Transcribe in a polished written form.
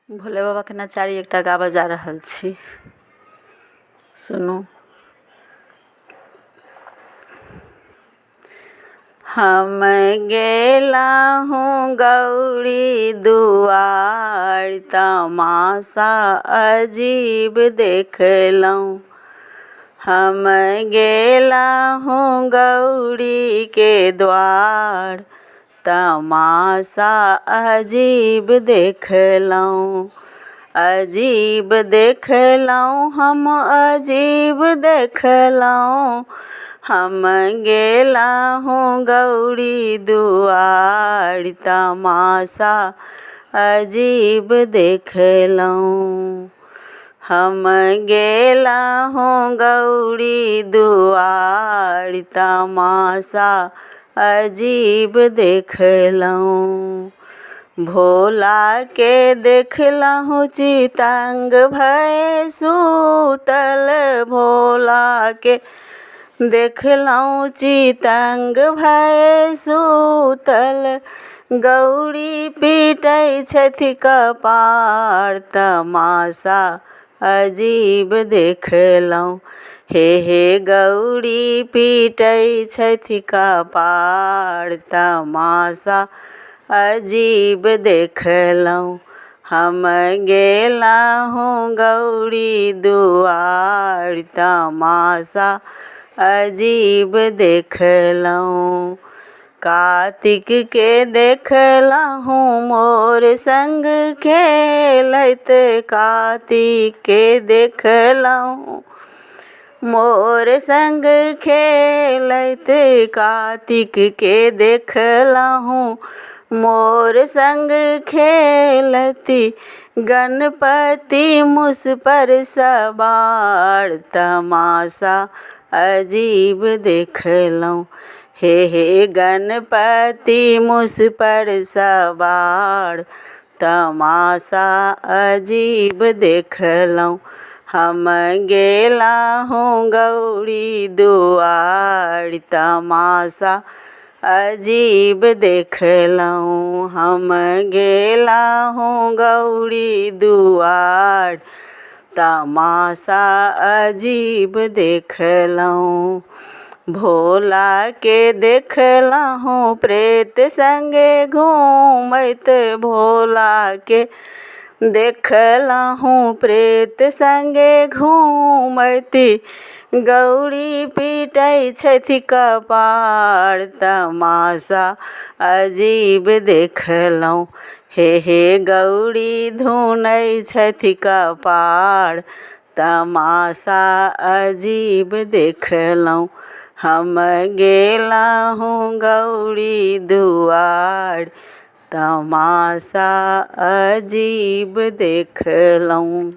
भोले बाबा के नचारी एकटा गाबऽ जा रहल छी, सुनू। हम गेलहुँ गौरी दुआर, तमाशा अजीब देखलहुँ। हम गेलहुँ गौरी के द्वार, तमाशा अजीब देखलहुँ। अजीब देखलहुँ, हम अजीब देखलहुँ। हम गेलहुँ गौरी दुआर, तमाशा अजीब देखलहुँ। हम गेलहुँ गौरी दुआर, तमाशा अजीब देखलहुँ। भोला के देखलहुँ चितंग भय सूतल, भोला के देखलहुँ चितंग भय सूतल। गौरी पीटै छथि कपार, तमाशा अजीब देखलहुँ। हे गौरी पीटै छथि कपार, तमाशा अजीब देखलहुँ। हम गेलहुँ गौरी दुआर, तमाशा अजीब देखलहुँ। कार्तिक के देखलहुँ मोर संग खेलैत, कार्तिक के देखलहुँ मोर संग खेलैत। कार्तिक के देखलहुँ मोर संग खेलती, गणपति मुस पर सवार, तमाशा अजीब देखलहुँ। हे गणपति मुस पर सवार, तमाशा अजीब देखलहुँ। हम गेलहुँ गौरी दुआर, तमाशा अजीब देखलहुँ। हम गेलहुँ गौरी दुआर, तमाशा अजीब देखलहुँ। भोला के देखलहुँ प्रेत संगे घूमैत, भोला के देखलहुँ प्रेत संगे घूमैती। गौरी पीटै छथि कपार, तमाशा अजीब देखलहुँ। हे गौरी धुनै छथि कपार, तमाशा अजीब देखलहुँ। हम गेलहुँ गौरी दुआर, तमाशा अजीब देखलहुँ।